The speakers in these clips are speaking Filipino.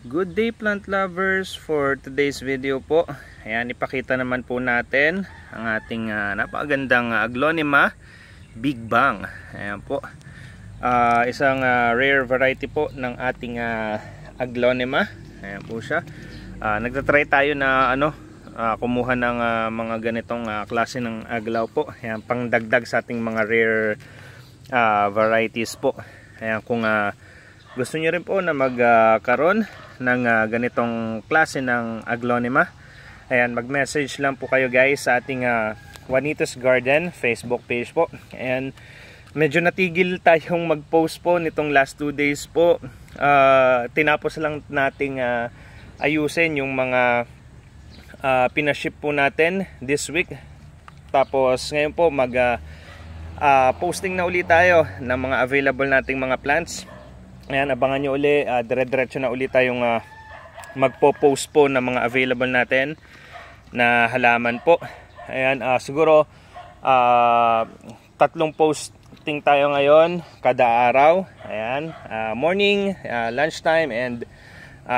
Good day plant lovers, for today's video po. Ayan, ipakita naman po natin ang ating napakagandang aglonema Big Bang. Ayan po, isang rare variety po ng ating aglonema. Ayan po siya. Nagtatry tayo na kumuha ng mga ganitong klase ng aglaw po. Ayan, pangdagdag sa ating mga rare varieties po. Ayan, kung gusto nyo rin po na magkaroon ng ganitong klase ng aglonema, ayan, mag-message lang po kayo guys sa ating Juanito's Garden Facebook page po. Ayan, medyo natigil tayong mag-post po nitong last 2 days po. Tinapos lang nating ayusin yung mga pinaship po natin this week. Tapos ngayon po posting na ulit tayo ng mga available nating mga plants. Ayan, abangan nyo uli, dire-diretso na ulit tayong magpo-post po ng mga available natin na halaman po. Ayan, siguro 3 posting tayo ngayon kada araw. Ayan, morning, lunchtime, and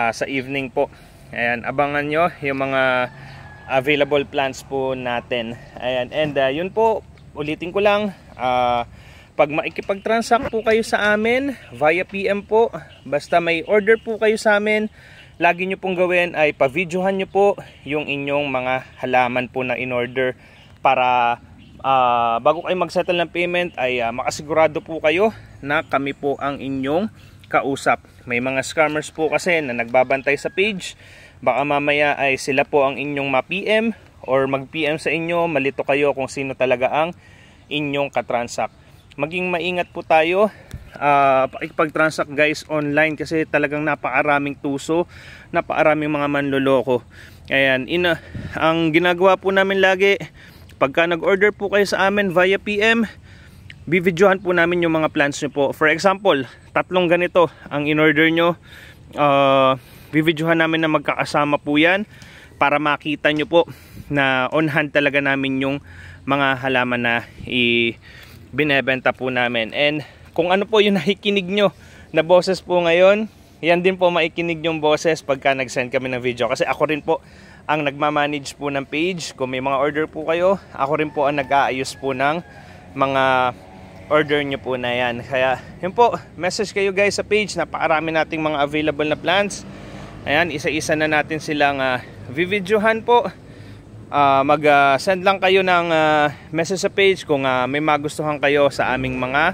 sa evening po. Ayan, abangan nyo yung mga available plants po natin. Ayan, and yun po, ulitin ko lang, pag maikipag-transact po kayo sa amin via PM po, basta may order po kayo sa amin, lagi nyo pong gawin ay pa-videohan nyo po yung inyong mga halaman po na in-order para bago kayo mag-settle ng payment ay makasigurado po kayo na kami po ang inyong kausap. May mga scammers po kasi na nagbabantay sa page, baka mamaya ay sila po ang inyong ma-PM or mag-PM sa inyo, malito kayo kung sino talaga ang inyong katransact. Maging maingat po tayo pag-transact guys online, kasi talagang napakaraming tuso, napakaraming mga manloloko. Ayan, ang ginagawa po namin lagi, pagka nag-order po kayo sa amin via PM, bibidyohan po namin yung mga plants nyo po. For example, 3 ganito ang in-order nyo, bibidyohan namin na magkakasama po yan para makita nyo po na on hand talaga namin yung mga halaman na binebenta po namin. And kung ano po yung nakikinig nyo na boses po ngayon, yan din po maikinig yung boses pagka nag-send kami ng video, kasi ako rin po ang nagmamanage po ng page. Kung may mga order po kayo, ako rin po ang nag-aayos po ng mga order nyo po na yan. Kaya yun po, message kayo guys sa page, napakarami nating mga available na plants. Ayan, isa-isa na natin silang videohan po. Mag-send lang kayo ng message sa page kung may magustuhan kayo sa aming mga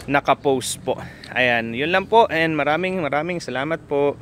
nakapost po. Ayan, yun lang po, and maraming salamat po.